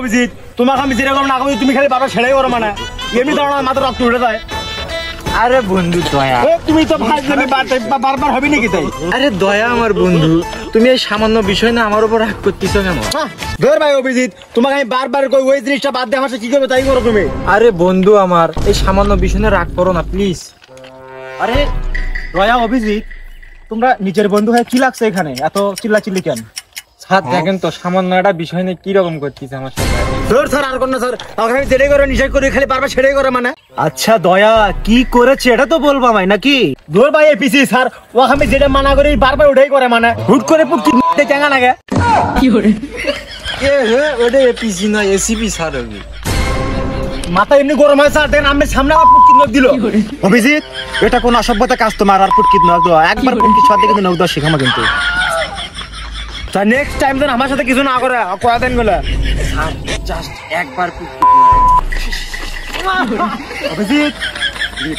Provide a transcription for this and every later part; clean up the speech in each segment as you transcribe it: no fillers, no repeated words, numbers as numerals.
অভিজিৎ, তোমাকে আমি যেরকম না করি তুমি খালি বারবার ছেড়েই করো মানে এমনি দাঁড়ানো মাথা রক্ত উঠে যায়। আরে বন্ধু দয়া, তুমি তো বারবার হবি নাকি তাই? আরে দয়া আমার বন্ধু, তুমি এই সামান্য বিষয় না আমার উপর রাগ করতেছো কেন? ধর ভাই অভিজিৎ, তোমাকে আমি বারবার কই ওই জিনিসটা বাদ দিয়ে আমার সাথে কি করবে তাই করো তুমি। আরে বন্ধু আমার, এই সামান্য বিষয় না রাগ করো না প্লিজ। আরে দয়া অভিজিৎ, তোমরা নিজের বন্ধু হয়ে কি লাগছে এখানে এত চিল্লাচিল্লি কেন? স্যার দেখেন তো সামান্য একটা বিষয় নিয়ে কি রকম করতেছে আমার সাথে। স্যার আর কোন না স্যার, আমি যেটাই করে নিষেধ করি খালি বারবার সেটাই করে মানে। আচ্ছা দয়া কি করেছে এটা তো বলবা ভাই নাকি? ধর ভাই এপিসি স্যার, ও আমি যেটা মানা করি বারবার ওটাই করে মানে হুট করে পুটকি চাঙ্গা লাগে কি করে। এ হে ওটা এপিসি না এসিপি স্যার হবে। মাথা এমনি গরম হয় স্যার, দেন আমি সামনে আবার পুটকি নখ দিল। অভিজিৎ এটা কোন অসভ্যতা কাজ তোমার, আর পুটকি নখ দাও একবার পুটকি সাথে কিন্তু নখ দাও শিখামা কিন্তু। স্যার নেক্সট টাইম যেন আমার সাথে কিছু না করে কয়া দেন বলে। স্যার জাস্ট একবার পুটকি। অভিজিৎ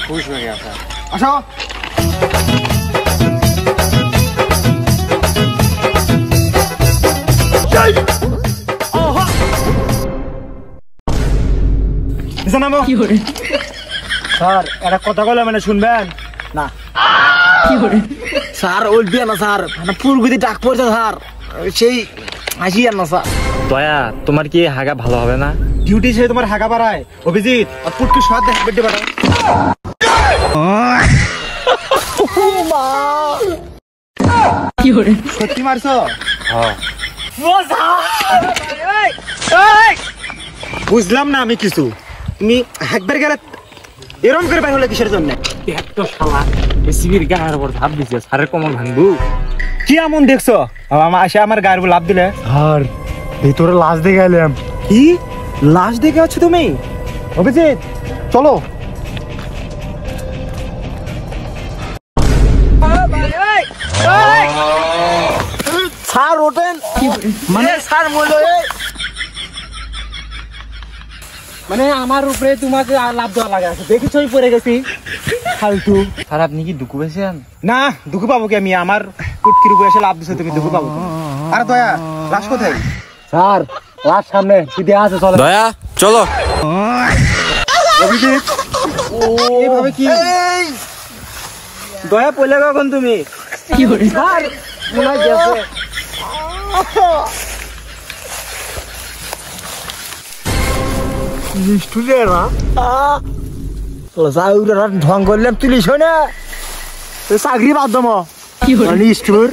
খুশ হয়ে গেছে। আসো স্যার একটা কথা বলে মানে শুনবেন না? স্যার উঠবে না স্যার, মানে পুরগুদি ডাক পড়ছে স্যার, সেই হাসি আর না স্যার। দয়া তোমার কি হাগা ভালো হবে না? ডিউটি সে তোমার হাগা বাড়ায় অভিজিৎ, আর পুটকি স্বাদ দেখ বেডে বাড়ায়। সত্যি মারছো? বুঝলাম না আমি কিছু, তুমি একবার গেলে এরম করে বাইর হলে কিসের জন্য? একটা শালা এসিবির গায়ের উপর ধাপ দিছে, স্যারের কোমর ভাঙবো। কি এমন দেখছো আসে আমার গায়ের উপর লাভ দিলে? আর ভিতরে লাশ দেখে এলাম। কি লাশ দেখে আছো তুমি? অভিজিৎ চলো। স্যার ওঠেন, মানে স্যার মূল্য মানে আমার উপরে তোমাকে লাভ দেওয়া লাগে আছে, দেখেছই পড়ে গেছি ফালতু। স্যার আপনি কি দুঃখ পেয়েছেন? না দুঃখ পাবো কি আমি, আমার কুটকির উপরে এসে লাভ দিছো তুমি, দুঃখ পাবো। আর দয়া লাশ কোথায়? স্যার লাশ সামনে সিধে আছে, চলো দয়া চলো। অভিজিৎ এইভাবে কি দয়া পড়লে কখন তুমি? কি করে স্যার মনে হয় গেছে। ঢং করলাম তুলিস না চাকরি বাদ দম নিষ্ঠুর।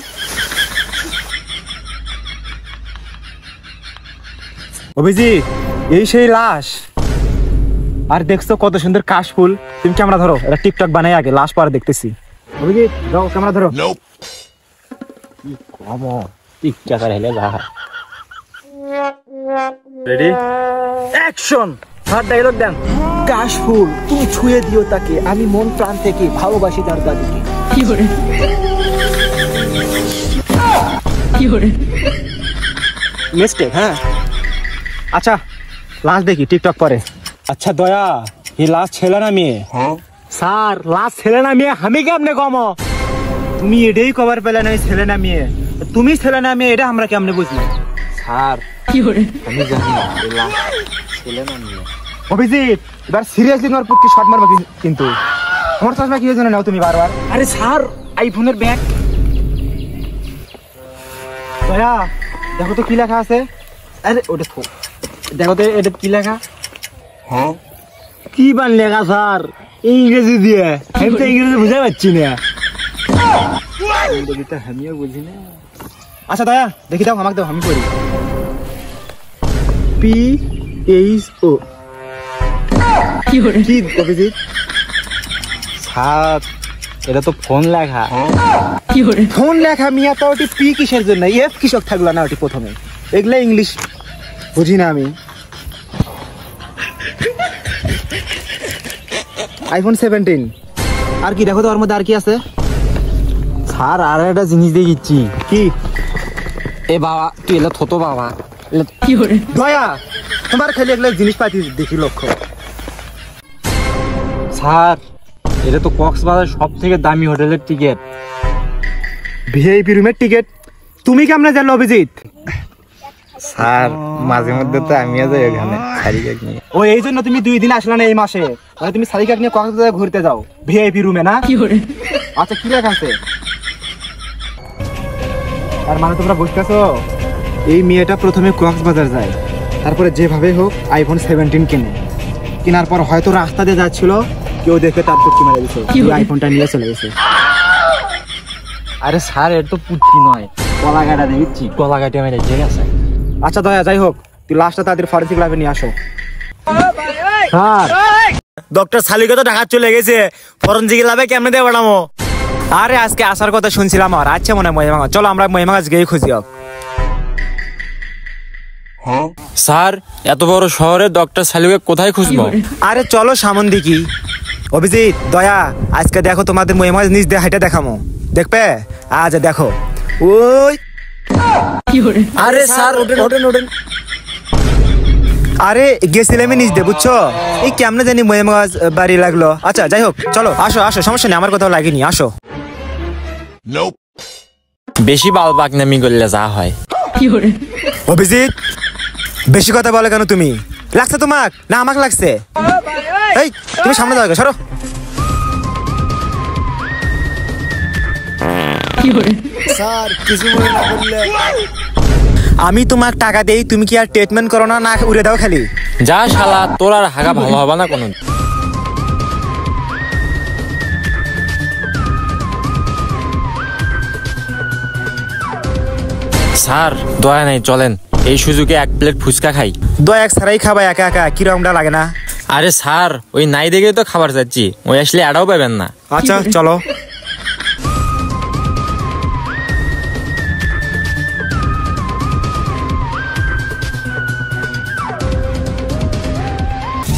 অভিজিৎ এই সেই লাশ, আর দেখছো কত সুন্দর কাশফুল। তুমি ক্যামেরা ধরো, এটা টিকটক বানাই আগে লাশ পরে দেখতেছি। অভিজিৎ যাও ক্যামেরা ধরো। Ready action. স্যার ডায়লগ দেন। কাশফুল তুমি ছুঁয়ে দিও তাকে, আমি মন প্রাণ থেকে ভালোবাসি তার দাদিকে। কি করে কি করে মিস্টেক? হ্যাঁ আচ্ছা লাশ দেখি টিকটক পরে। আচ্ছা দয়া এই লাশ ছেলে না মেয়ে? স্যার লাশ ছেলে না মেয়ে আমি কেমনে কম? তুমি এটাই কভার পেলে না ছেলে না মেয়ে, তুমি ছেলে না মেয়ে এটা আমরা কেমনে বুঝলাম? স্যার কি করে আমি জানি না এই লাশ ছেলে না মেয়ে। অভিজিৎ এবার সিরিয়াসলি তোমার পুটকি শট মারবে কিন্তু। তোমার চশমা কি হয়েছে নাও তুমি বারবার? আরে স্যার আইফোনের ব্যাগ। দয়া দেখো তো কি লেখা আছে। আরে ওটা দেখো তো এটা কি লেখা। হ্যাঁ কি বান লেখা স্যার ইংরেজি দিয়ে, আমি তো ইংরেজি বুঝতে পারছি না। আমিও বুঝি না। আচ্ছা দয়া দেখি দাও আমাকে দাও, আমি পড়ি। PHO কি করে কি অভিজিৎ? স্যার এটা তো ফোন লেখা। কি করে ফোন লেখা মিয়া? তো ওটি পি কিসের জন্য, এফ কিসক থাকলো না ওটি প্রথমে? এগুলা ইংলিশ বুঝি না আমি। আইফোন 17 আর কি দেখো তো ওর মধ্যে আর কি আছে। স্যার আর একটা জিনিস দেখিচ্ছি। কি? এ বাবা তুই এলে থতো বাবা। কি করে দয়া তোমার খালি এগুলো জিনিস পাতি দেখি লক্ষ্য। স্যার এটা তো কক্সবাজার সব থেকে দামি হোটেলের টিকিট, ভিআইপি রুমের টিকিট। তুমি কেমনে জানলো অভিজিৎ? স্যার মাঝে মধ্যে তো আমিও যাই ওখানে সারিকা নিয়ে। ও এই জন্য তুমি 2 দিন আসলে না এই মাসে, মানে তুমি সারিকা নিয়ে কক্সবাজার ঘুরতে যাও ভিআইপি রুমে না? আচ্ছা কি লেখা আছে? আর মানে তোমরা বুঝতেছো, এই মেয়েটা প্রথমে কক্সবাজার যায়, তারপরে যেভাবে হোক আইফোন 17 কেনে, কেনার পর হয়তো রাস্তা দিয়ে যাচ্ছিল, কেউ দেখে তার পুটকি মেরে দিয়েছে, আইফোনটা নিয়ে চলে গেছে। আরে স্যার এর তো পুটকি নয়, কলা কাটা দিচ্ছি, কলা কাটি মেরে ঠিক আছে। আচ্ছা দয়া, যাই হোক তুই লাস্টটা তাদের ফরেন্সিক ল্যাবে নিয়ে আসো। স্যার ডক্টর সালিকা তো ঢাকা চলে গেছে, ফরেনসিক ল্যাবে কেমনে দিয়ে পাঠামো? আরে আজকে আসার কথা শুনছিলাম, আর আচ্ছা মনে হয় মহিমাগঞ্জ, চলো আমরা মহিমাগঞ্জ গিয়ে খুঁজি হোক। স্যার এত বড় শহরে ডক্টর সালিকা কোথায় খুঁজবো? আরে চলো সামন দিকি। অভিজিৎ, দয়া, আজকে দেখো তোমাদের মহিমাগঞ্জ নিজ দিয়ে হাইটা দেখামো, দেখবে? আজ দেখো ওই। আরে স্যার ওঠেন ওঠেন। আরে গেছিলাম নিজ দিয়ে, বুঝছো? এই কেমনে জানি মহিমাগঞ্জ বাড়ি লাগলো। আচ্ছা যাই হোক, চলো আসো আসো, সমস্যা নেই, আমার কোথাও লাগেনি, আসো। বেশি বাল বাকনামি করলে যা হয়। অভিজিৎ, বেশি কথা বলে কেন তুমি? লাগছে তোমাক না আমাকে লাগছে? এই তুমি সামনে দাও, সরো। স্যার কিছু মনে না করলে। আমি তোমাক টাকা দেই, তুমি কি আর ট্রিটমেন্ট করো না, না উড়ে দাও খালি? যা শালা, তোর আর হাগা ভালো হবে না কোনো। স্যার দয়া নেই, চলেন এই সুযোগে 1 প্লেট ফুচকা খাই। দয়া এক সারাই খাবা একা একা, কিরকমটা লাগে না? আরে স্যার ওই নাই দেখে তো খাবার চাচ্ছি, ওই আসলে এটাও পাবেন না। আচ্ছা চলো।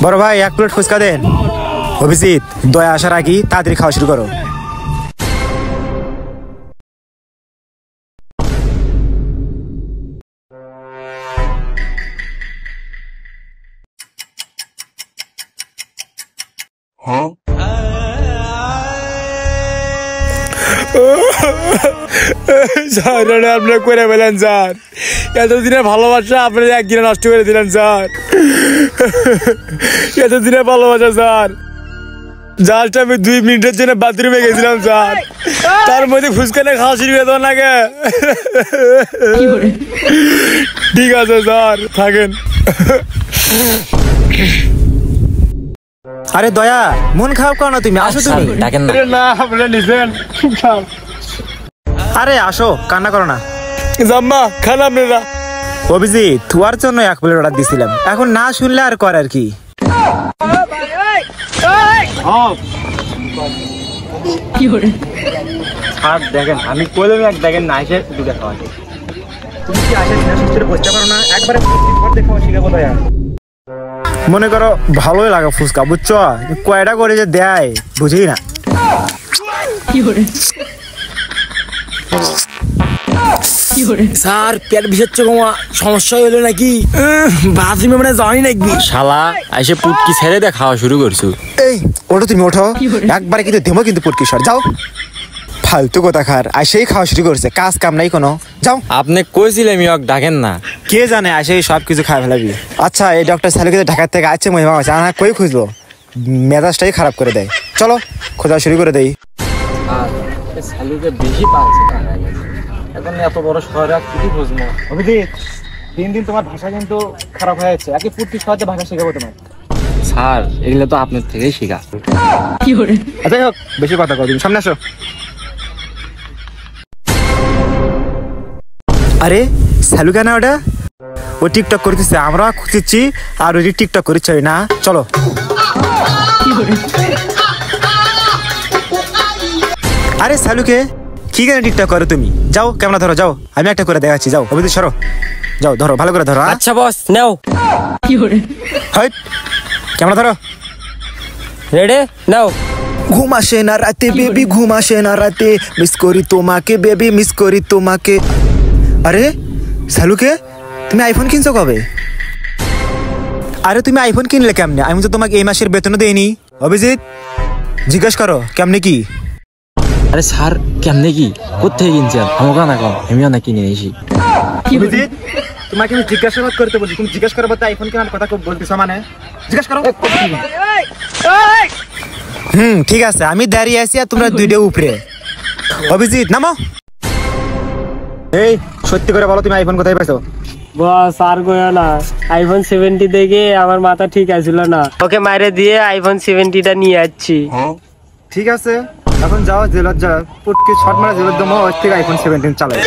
বড় ভাই 1 প্লেট ফুচকা দেন। অভিজিৎ, দয়া আসার আগে তাড়াতাড়ি খাওয়া শুরু করো। স্যার আপনার করে ফেলেন স্যার, এতদিনের ভালোবাসা আপনার একদিনে নষ্ট করে দিলেন স্যার। এতদিনের ভালোবাসা স্যার, জাস্ট আমি 2 মিনিটের জন্য বাথরুমে গেছিলাম স্যার, তার মধ্যে ফুচকানে খাওয়া শুরু করে দেওয়া নাকি? ঠিক আছে স্যার থাকেন। আরে দয়া, মন খারাপ করো না তুমি, আসো তুমি। ডাকেন না। না আপনারা নিছেন, আরে আসো, কান্না করো না। জাম্মা খান আপনারা। অভিজিৎ, তোমার জন্য 1 প্লেট অর্ডার দিছিলাম, এখন না শুনলে আর করার কি? স্যার দেখেন আমি কইলাম এক দেখেন না এসে দুটো খাওয়া। তুমি কি আসে দিনা সুস্থ বসতে পারো না? একবারে দেখো শিখাবো দয়া। মনে করো ভালোই লাগে ফুচকা, বুঝছো? কয়টা করে যে দেয় বুঝি না। স্যার পেট বিষাচ্ছে, কমা সমস্যা হলো নাকি? বাথরুমে মানে যাওয়াই নাকি? শালা এসে পুটকি ছেড়ে দিয়ে খাওয়া শুরু করছো। এই ওঠো তুমি, ওঠো, একবারে কিন্তু দেবো কিন্তু পটকি সর, যাও। ফালতু কথা খার, আসেই খাওয়া শুরু করছে, কাজ কাম নাই কোনো, যাও। আপনি কইছিলেন মিয়ক ডাকেন না। কে জানে আসেই সব কিছু খাই ফেলাবি। আচ্ছা এই ডক্টর সালুকে ঢাকা থেকে আসছে মহিমাগঞ্জ, আর কই খুঁজবো? মেজাজটাই খারাপ করে দেয়, চলো খোঁজা শুরু করে দেই। সালুকে বেশি পাচ্ছে এখন, এত বড় শহরে কি বুঝবো? অভিজিৎ, 3 দিন তোমার ভাষা কিন্তু খারাপ হয়ে যাচ্ছে, আগে পুটকি সহজে ভাষা শেখাবো তোমার। স্যার এগুলো তো আপনার থেকেই শেখা। যাই হোক, বেশি কথা কও, তুমি সামনে আসো। আরে সালু কেন ওটা? ও টিকটক করতেছে, আমরা খুঁজছি, আর ওই টিকটক করছে না। চলো। আরে সালুকে কি কেন টিকটক করো তুমি? যাও ক্যামেরা ধরো, যাও, আমি একটা করে দেখাচ্ছি, যাও। অভিজিৎ সরো, যাও, ধরো ভালো করে ধরো। আচ্ছা বস নাও। হাইট, ক্যামেরা ধরো, রেডি নাও। ঘুম আসে না রাতে বেবি, ঘুম আসে না রাতে, মিস করি তোমাকে বেবি, মিস করি তোমাকে। আরে সালুকে, তুমি আইফোন কিনছো কবে? আরে তুমি আইফোন কিনলে কেমনে? আমি তো তোমাকে এই মাসের বেতনও দেইনি। অভিজিৎ জিজ্ঞেস করো কেমনে কি? আরে স্যার কেমনে কি কোথায় কিনছেন? আমাকে না কম, আমিও না কিনে নিয়েছি। অভিজিৎ তোমাকে আমি জিজ্ঞাসাবাদ করতে বলছি, তুমি জিজ্ঞাসা করবো তাই আইফোন কেনার কথা বলতেছো মানে? জিজ্ঞাসা করো। ঠিক আছে, আমি দাঁড়িয়ে আছি আর তোমরা দুইটা উপরে। অভিজিৎ নামো। এই সত্যি করে বলো তুমি আইফোন কোথায় পাইছো? বস আর কইও না, আইফোন 70 দেখে আমার মাথা ঠিক আছিল না, ওকে মাইরে দিয়ে আইফোন 70টা নিয়ে আসছি। ঠিক আছে, এখন যাও জেলার যা পুটকি শর্ট মারা জেলার দমো ওর থেকে আইফোন 17 চালাই।